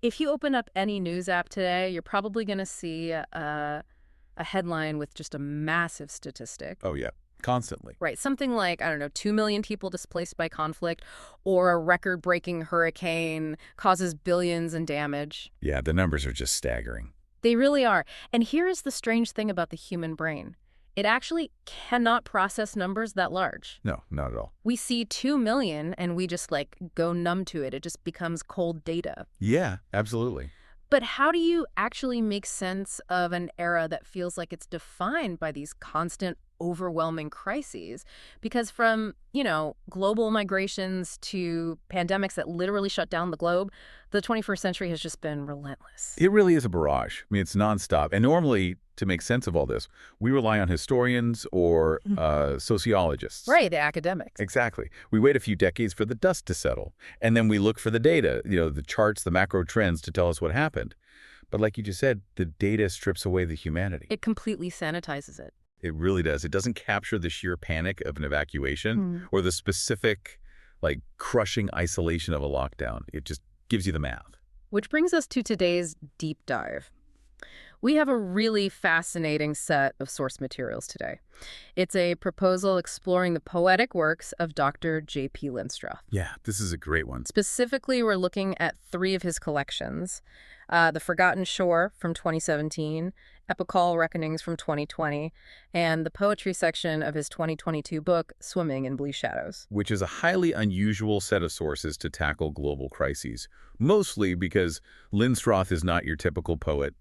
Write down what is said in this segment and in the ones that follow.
If you open up any news app today, you're probably going to see a headline with just a massive statistic. Oh, yeah. Constantly. Right. Something like, I don't know, 2 million people displaced by conflict, or a record-breaking hurricane causes billions in damage. Yeah, the numbers are just staggering. They really are. And here is the strange thing about the human brain. It actually cannot process numbers that large. No, not at all. We see 2 million and we just go numb to it. It just becomes cold data. Yeah, absolutely. But how do you actually make sense of an era that feels like it's defined by these constant, overwhelming crises? Because from, global migrations to pandemics that literally shut down the globe, the 21st century has just been relentless. It really is a barrage. I mean, it's nonstop. And normally, to make sense of all this, we rely on historians or sociologists. Right, the academics. Exactly. We wait a few decades for the dust to settle, and then we look for the data, the charts, the macro trends to tell us what happened. But like you just said, the data strips away the humanity. It completely sanitizes it. It really does. It doesn't capture the sheer panic of an evacuation or the specific, crushing isolation of a lockdown. It just gives you the math. Which brings us to today's deep dive. We have a really fascinating set of source materials today. It's a proposal exploring the poetic works of Dr. J.P. Linstroth. Yeah, this is a great one. Specifically, we're looking at 3 of his collections. The Forgotten Shore from 2017, Epochal Reckonings from 2020, and the poetry section of his 2022 book, Swimming in Blue Shadows. Which is a highly unusual set of sources to tackle global crises, mostly because Linstroth is not your typical poet,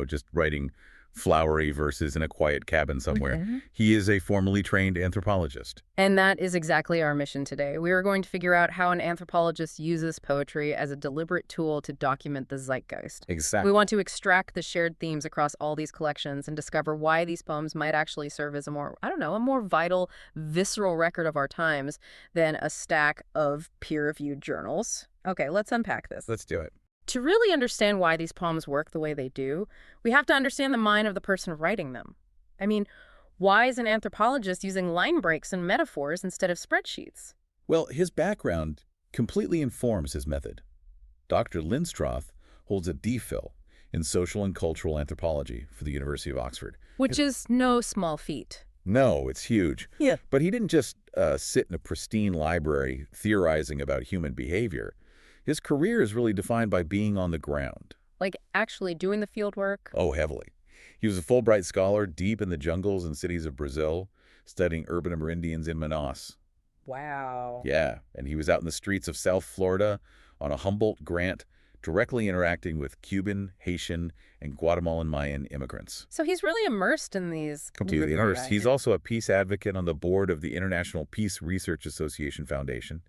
just writing flowery verses in a quiet cabin somewhere. He is a formally trained anthropologist. And that is exactly our mission today. We are going to figure out how an anthropologist uses poetry as a deliberate tool to document the zeitgeist. Exactly. We want to extract the shared themes across all these collections and discover why these poems might actually serve as a more vital, visceral record of our times than a stack of peer-reviewed journals. Okay, let's unpack this. Let's do it. To really understand why these poems work the way they do, we have to understand the mind of the person writing them. I mean, why is an anthropologist using line breaks and metaphors instead of spreadsheets? Well, his background completely informs his method. Dr. Linstroth holds a DPhil in social and cultural anthropology for the University of Oxford. Which is no small feat. No, it's huge. Yeah. But he didn't just sit in a pristine library theorizing about human behavior. His career is really defined by being on the ground. Like actually doing the field work? Oh, heavily. He was a Fulbright scholar deep in the jungles and cities of Brazil, studying urban Amerindians in Manaus. Wow. Yeah, and he was out in the streets of South Florida on a Humboldt grant, directly interacting with Cuban, Haitian, and Guatemalan Mayan immigrants. So he's really immersed in these. Completely immersed. He's also a peace advocate on the board of the International Peace Research Association Foundation.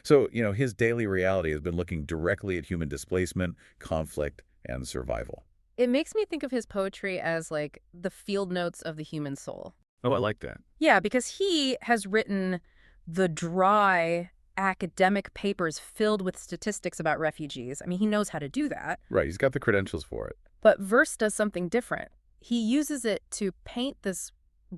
So, his daily reality has been looking directly at human displacement, conflict, and survival. It makes me think of his poetry as the field notes of the human soul. Oh, I like that. Yeah, because he has written the dry academic papers filled with statistics about refugees. I mean, he knows how to do that. Right, he's got the credentials for it. But verse does something different. He uses it to paint this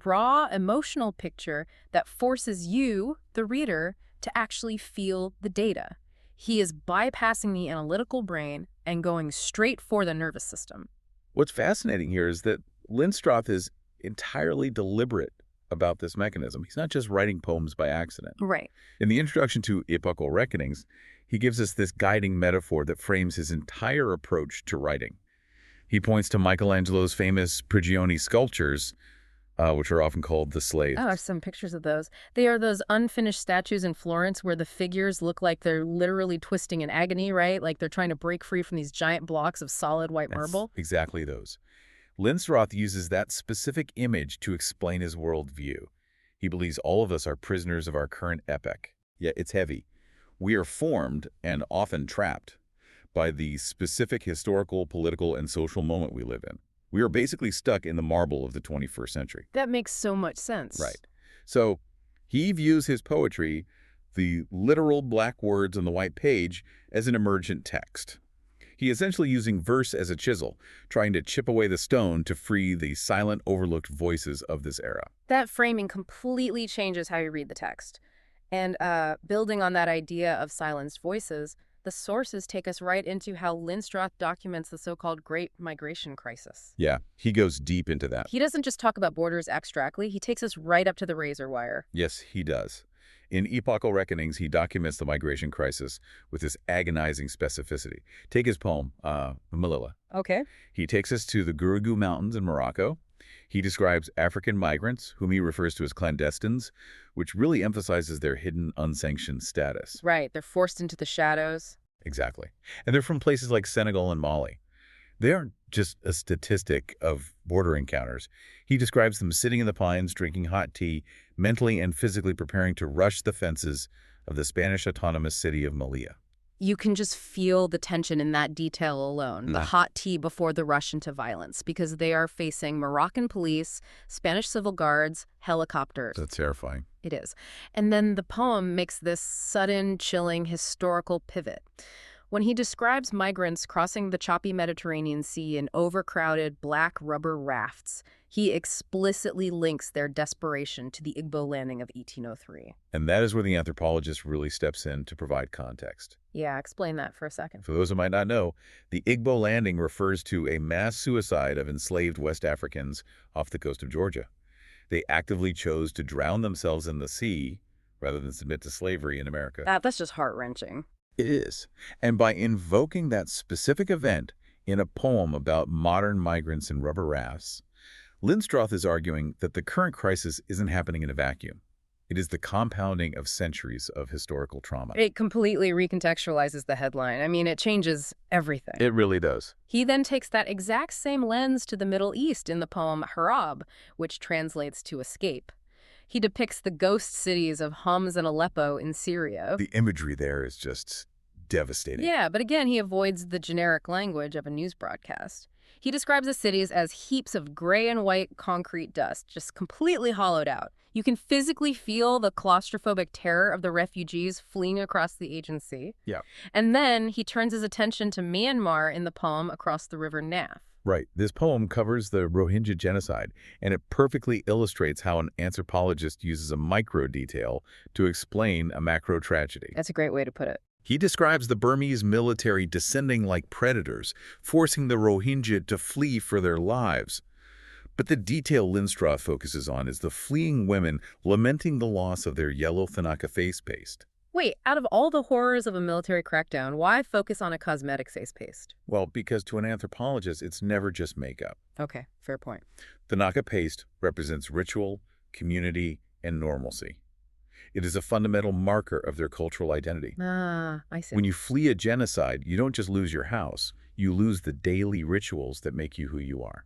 raw, emotional picture that forces you, the reader, to actually feel the data. He is bypassing the analytical brain and going straight for the nervous system. What's fascinating here is that Linstroth is entirely deliberate about this mechanism. He's not just writing poems by accident. Right. In the introduction to Epochal Reckonings, he gives us this guiding metaphor that frames his entire approach to writing. He points to Michelangelo's famous prigioni sculptures, which are often called the slaves. Oh, I have some pictures of those. They are those unfinished statues in Florence where the figures look like they're literally twisting in agony, right? Like they're trying to break free from these giant blocks of solid white marble. Exactly those. Linstroth uses that specific image to explain his worldview. He believes all of us are prisoners of our current epoch. Yet it's heavy. We are formed, and often trapped, by the specific historical, political, and social moment we live in. We are basically stuck in the marble of the 21st century. That makes so much sense. Right. So he views his poetry, the literal black words on the white page, as an emergent text. He essentially using verse as a chisel, trying to chip away the stone to free the silent, overlooked voices of this era. That framing completely changes how you read the text. And building on that idea of silenced voices, The sources take us right into how Linstroth documents the so-called Great Migration Crisis. Yeah, he goes deep into that. He doesn't just talk about borders abstractly, he takes us right up to the razor wire. Yes, he does. In Epochal Reckonings, he documents the migration crisis with this agonizing specificity. Take his poem, Melilla. Okay. He takes us to the Gurugу Mountains in Morocco. He describes African migrants, whom he refers to as clandestines, which really emphasizes their hidden, unsanctioned status. Right, they're forced into the shadows. Exactly. And they're from places like Senegal and Mali. They aren't just a statistic of border encounters. He describes them sitting in the pines, drinking hot tea, mentally and physically preparing to rush the fences of the Spanish autonomous city of Melilla. You can just feel the tension in that detail alone, the hot tea before the rush into violence, because they are facing Moroccan police, Spanish civil guards, helicopters. That's terrifying. It is. And then the poem makes this sudden, chilling, historical pivot. When he describes migrants crossing the choppy Mediterranean Sea in overcrowded black rubber rafts, he explicitly links their desperation to the Igbo landing of 1803. And that is where the anthropologist really steps in to provide context. Yeah, explain that for a second. For those who might not know, the Igbo landing refers to a mass suicide of enslaved West Africans off the coast of Georgia. They actively chose to drown themselves in the sea rather than submit to slavery in America. That's just heart-wrenching. It is. And by invoking that specific event in a poem about modern migrants in rubber rafts, Linstroth is arguing that the current crisis isn't happening in a vacuum. It is the compounding of centuries of historical trauma. It completely recontextualizes the headline. I mean, it changes everything. It really does. He then takes that exact same lens to the Middle East in the poem Harab, which translates to escape. He depicts the ghost cities of Homs and Aleppo in Syria. The imagery there is just devastating. Yeah, but again, he avoids the generic language of a news broadcast. He describes the cities as heaps of gray and white concrete dust, just completely hollowed out. You can physically feel the claustrophobic terror of the refugees fleeing across the agency. Yeah. And then he turns his attention to Myanmar in the poem Across the River Naf. Right. This poem covers the Rohingya genocide, and it perfectly illustrates how an anthropologist uses a micro detail to explain a macro tragedy. That's a great way to put it. He describes the Burmese military descending like predators, forcing the Rohingya to flee for their lives. But the detail Linstroth focuses on is the fleeing women lamenting the loss of their yellow Thanaka face paste. Wait, out of all the horrors of a military crackdown, why focus on a cosmetic face paste? Well, because to an anthropologist, it's never just makeup. Okay, fair point. Thanaka paste represents ritual, community, and normalcy. It is a fundamental marker of their cultural identity. Ah, I see. When you flee a genocide, you don't just lose your house, you lose the daily rituals that make you who you are.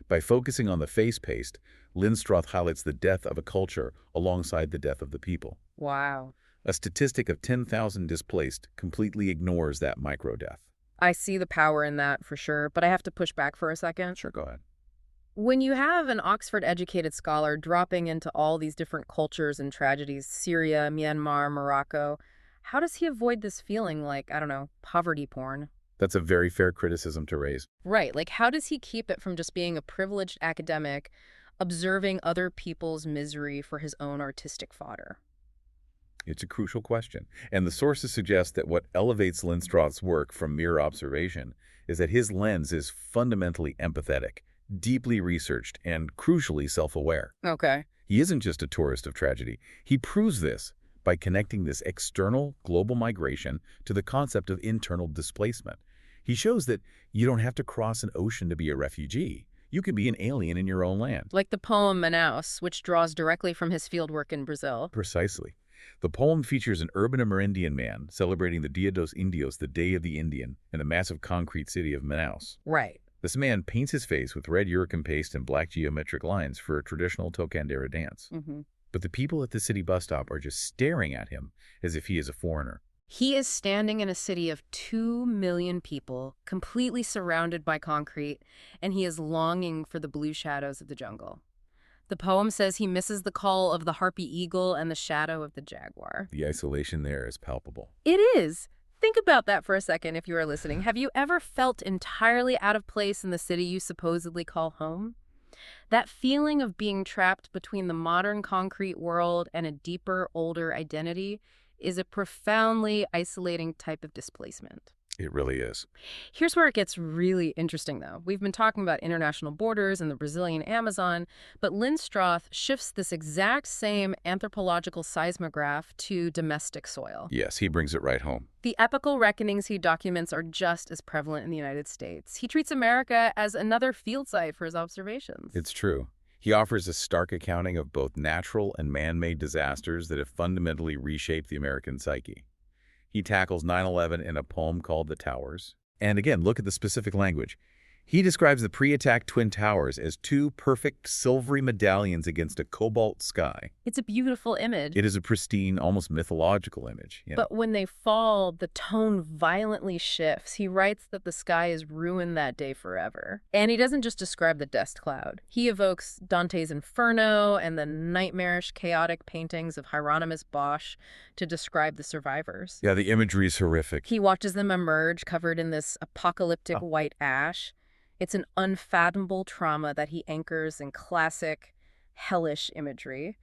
By focusing on the face paste, Linstroth highlights the death of a culture alongside the death of the people. Wow. A statistic of 10,000 displaced completely ignores that micro-death. I see the power in that for sure, but I have to push back for a second. Sure, go ahead. When you have an Oxford-educated scholar dropping into all these different cultures and tragedies, Syria, Myanmar, Morocco, how does he avoid this feeling like, I don't know, poverty porn? That's a very fair criticism to raise. Right, like how does he keep it from just being a privileged academic observing other people's misery for his own artistic fodder? It's a crucial question, and the sources suggest that what elevates Linstroth's work from mere observation is that his lens is fundamentally empathetic, deeply researched, and crucially self-aware. Okay. He isn't just a tourist of tragedy. He proves this by connecting this external global migration to the concept of internal displacement. He shows that you don't have to cross an ocean to be a refugee. You can be an alien in your own land. Like the poem Manaus, which draws directly from his fieldwork in Brazil. Precisely. The poem features an urban Amerindian man celebrating the Dia dos Indios, the Day of the Indian, in the massive concrete city of Manaus. Right. This man paints his face with red uricum paste and black geometric lines for a traditional tokandera dance. Mm-hmm. But the people at the city bus stop are just staring at him as if he is a foreigner. He is standing in a city of 2 million people, completely surrounded by concrete, and he is longing for the blue shadows of the jungle. The poem says he misses the call of the harpy eagle and the shadow of the jaguar. The isolation there is palpable. It is. Think about that for a second if you are listening. Have you ever felt entirely out of place in the city you supposedly call home? That feeling of being trapped between the modern concrete world and a deeper, older identity is a profoundly isolating type of displacement. It really is. Here's where it gets really interesting, though. We've been talking about international borders and the Brazilian Amazon, but Linstroth shifts this exact same anthropological seismograph to domestic soil. Yes, he brings it right home. The epochal reckonings he documents are just as prevalent in the United States. He treats America as another field site for his observations. It's true. He offers a stark accounting of both natural and man-made disasters that have fundamentally reshaped the American psyche. He tackles 9/11 in a poem called The Towers. And again, look at the specific language. He describes the pre-attack Twin Towers as two perfect silvery medallions against a cobalt sky. It's a beautiful image. It is a pristine, almost mythological image. But when they fall, the tone violently shifts. He writes that the sky is ruined that day forever. And he doesn't just describe the dust cloud. He evokes Dante's Inferno and the nightmarish, chaotic paintings of Hieronymus Bosch to describe the survivors. Yeah, the imagery is horrific. He watches them emerge covered in this apocalyptic white ash. It's an unfathomable trauma that he anchors in classic, hellish imagery.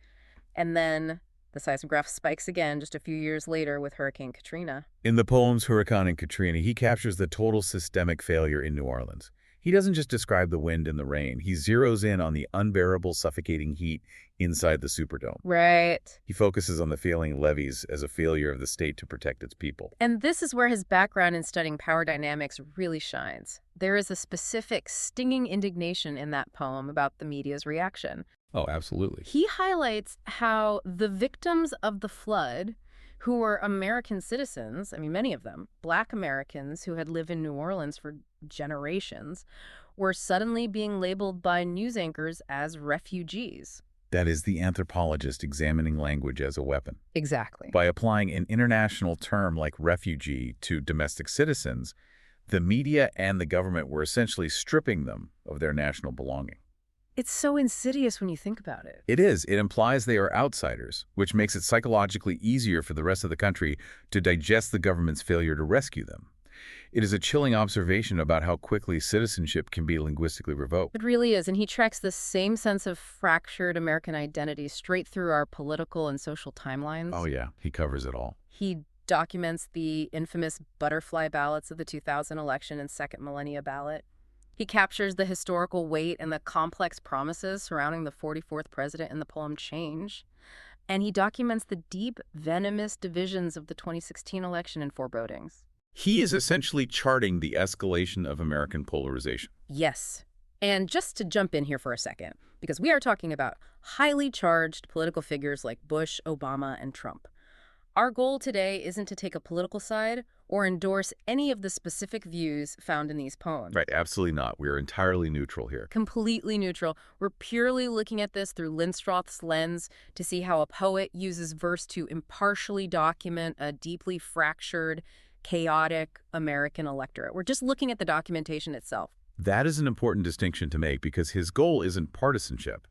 And then the seismograph spikes again just a few years later with Hurricane Katrina. In the poems Hurricane and Katrina, he captures the total systemic failure in New Orleans. He doesn't just describe the wind and the rain. He zeroes in on the unbearable, suffocating heat inside the Superdome. Right. He focuses on the failing levees as a failure of the state to protect its people. And this is where his background in studying power dynamics really shines. There is a specific stinging indignation in that poem about the media's reaction. Oh, absolutely. He highlights how the victims of the flood, who were American citizens, I mean, many of them, Black Americans who had lived in New Orleans for generations, were suddenly being labeled by news anchors as refugees. That is the anthropologist examining language as a weapon. Exactly. By applying an international term like refugee to domestic citizens, the media and the government were essentially stripping them of their national belonging. It's so insidious when you think about it. It is. It implies they are outsiders, which makes it psychologically easier for the rest of the country to digest the government's failure to rescue them. It is a chilling observation about how quickly citizenship can be linguistically revoked. It really is, and he tracks the same sense of fractured American identity straight through our political and social timelines. Oh yeah, he covers it all. He documents the infamous butterfly ballots of the 2000 election and second millennia ballot. He captures the historical weight and the complex promises surrounding the 44th president in the poem Change. And he documents the deep, venomous divisions of the 2016 election and forebodings. He is essentially charting the escalation of American polarization. Yes. And just to jump in here for a second, because we are talking about highly charged political figures like Bush, Obama, and Trump. Our goal today isn't to take a political side or endorse any of the specific views found in these poems. Right, absolutely not. We are entirely neutral here. Completely neutral. We're purely looking at this through Linstroth's lens to see how a poet uses verse to impartially document a deeply fractured, chaotic American electorate. We're just looking at the documentation itself. That is an important distinction to make because his goal isn't partisanship.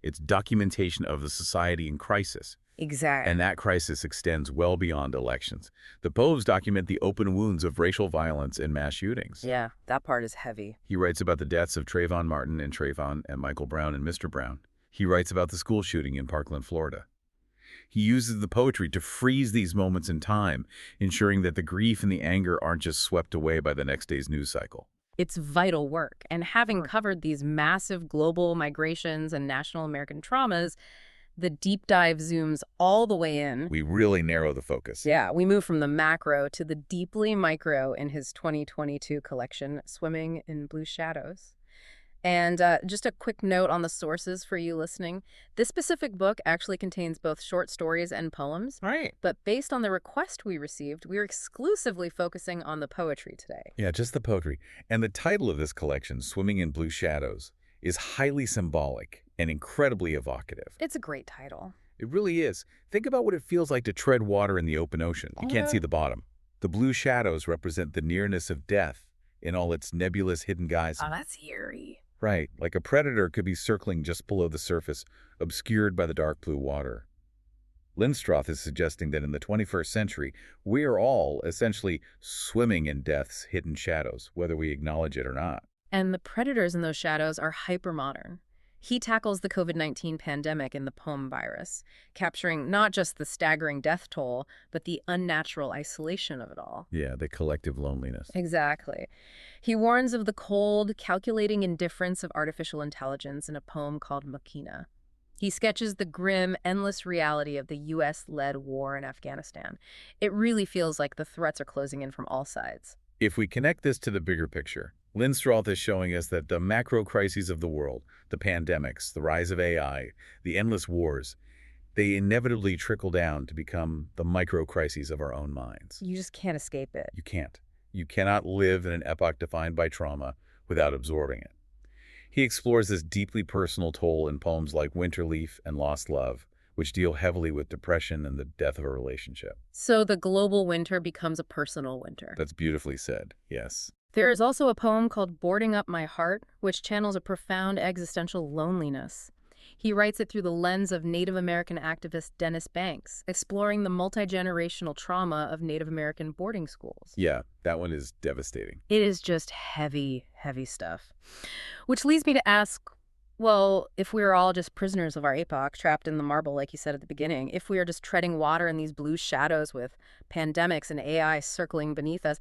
It's documentation of the society in crisis. Exactly. And that crisis extends well beyond elections. The poems document the open wounds of racial violence and mass shootings. Yeah, that part is heavy. He writes about the deaths of Trayvon Martin and Trayvon and Michael Brown and Mr. Brown. He writes about the school shooting in Parkland, Florida. He uses the poetry to freeze these moments in time, ensuring that the grief and the anger aren't just swept away by the next day's news cycle. It's vital work. And having covered these massive global migrations and national American traumas, the deep dive zooms all the way in. We really narrow the focus. Yeah, we move from the macro to the deeply micro in his 2022 collection, Swimming in Blue Shadows. And just a quick note on the sources for you listening. This specific book actually contains both short stories and poems. Right. But based on the request we received, we're exclusively focusing on the poetry today. Yeah, just the poetry. And the title of this collection, Swimming in Blue Shadows, is highly symbolic and incredibly evocative. It's a great title. It really is. Think about what it feels like to tread water in the open ocean. You can't see the bottom. The blue shadows represent the nearness of death in all its nebulous hidden guise. Oh, that's eerie. Right, like a predator could be circling just below the surface, obscured by the dark blue water. Linstroth is suggesting that in the 21st century, we are all essentially swimming in death's hidden shadows, whether we acknowledge it or not. And the predators in those shadows are hypermodern. He tackles the COVID-19 pandemic in the poem Virus, capturing not just the staggering death toll, but the unnatural isolation of it all. Yeah, the collective loneliness. Exactly. He warns of the cold, calculating indifference of artificial intelligence in a poem called Machina. He sketches the grim, endless reality of the U.S.-led war in Afghanistan. It really feels like the threats are closing in from all sides. If we connect this to the bigger picture, Linstroth is showing us that the macro crises of the world, the pandemics, the rise of AI, the endless wars, they inevitably trickle down to become the micro crises of our own minds. You just can't escape it. You can't. You cannot live in an epoch defined by trauma without absorbing it. He explores this deeply personal toll in poems like Winterleaf and Lost Love, which deal heavily with depression and the death of a relationship. So the global winter becomes a personal winter. That's beautifully said, yes. There is also a poem called Boarding Up My Heart, which channels a profound existential loneliness. He writes it through the lens of Native American activist Dennis Banks, exploring the multi-generational trauma of Native American boarding schools. Yeah, that one is devastating. It is just heavy, heavy stuff. Which leads me to ask, well, if we are all just prisoners of our epoch, trapped in the marble, like you said at the beginning, if we are just treading water in these blue shadows with pandemics and AI circling beneath us,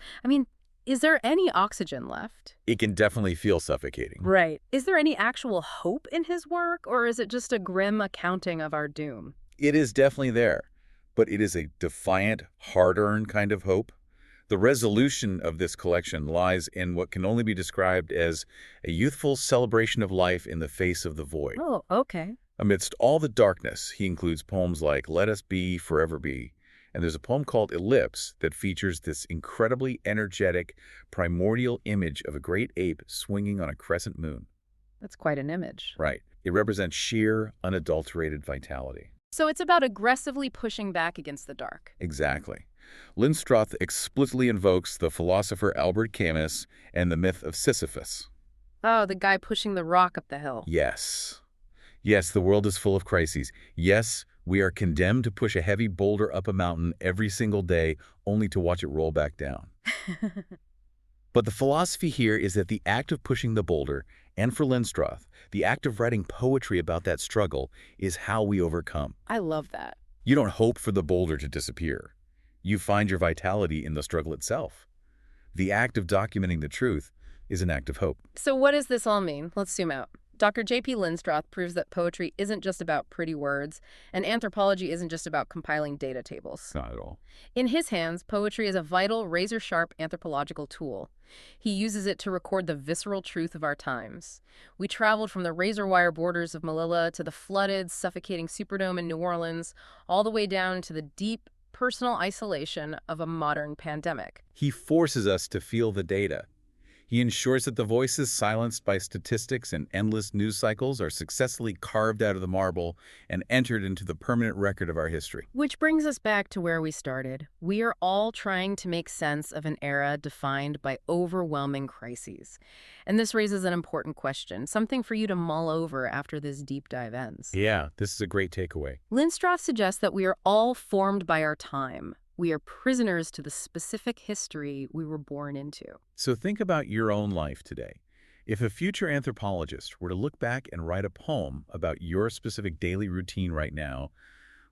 is there any oxygen left? It can definitely feel suffocating. Right. Is there any actual hope in his work, or is it just a grim accounting of our doom? It is definitely there, but it is a defiant, hard-earned kind of hope. The resolution of this collection lies in what can only be described as a youthful celebration of life in the face of the void. Oh, okay. Amidst all the darkness, he includes poems like Let Us Be, Forever Be, and there's a poem called Ellipse that features this incredibly energetic, primordial image of a great ape swinging on a crescent moon. That's quite an image. Right. It represents sheer, unadulterated vitality. So it's about aggressively pushing back against the dark. Exactly. Linstroth explicitly invokes the philosopher Albert Camus and the myth of Sisyphus. Oh, the guy pushing the rock up the hill. Yes. Yes, the world is full of crises. Yes, we are condemned to push a heavy boulder up a mountain every single day, only to watch it roll back down. But the philosophy here is that the act of pushing the boulder, and for Linstroth, the act of writing poetry about that struggle, is how we overcome. I love that. You don't hope for the boulder to disappear. You find your vitality in the struggle itself. The act of documenting the truth is an act of hope. So what does this all mean? Let's zoom out. Dr. J.P. Linstroth proves that poetry isn't just about pretty words, and anthropology isn't just about compiling data tables. Not at all. In his hands, poetry is a vital, razor-sharp anthropological tool. He uses it to record the visceral truth of our times. We traveled from the razor-wire borders of Melilla to the flooded, suffocating Superdome in New Orleans, all the way down to the deep, personal isolation of a modern pandemic. He forces us to feel the data. He ensures that the voices silenced by statistics and endless news cycles are successfully carved out of the marble and entered into the permanent record of our history. Which brings us back to where we started. We are all trying to make sense of an era defined by overwhelming crises. And this raises an important question, something for you to mull over after this deep dive ends. Yeah, this is a great takeaway. Linstroth suggests that we are all formed by our time. We are prisoners to the specific history we were born into. So think about your own life today. If a future anthropologist were to look back and write a poem about your specific daily routine right now,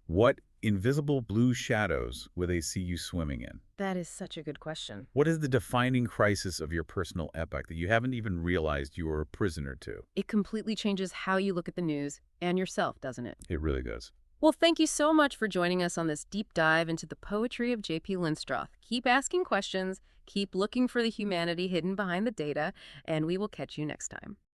what invisible blue shadows would they see you swimming in? That is such a good question. What is the defining crisis of your personal epoch that you haven't even realized you were a prisoner to? It completely changes how you look at the news and yourself, doesn't it? It really does. Well, thank you so much for joining us on this deep dive into the poetry of J.P. Linstroth. Keep asking questions, keep looking for the humanity hidden behind the data, and we will catch you next time.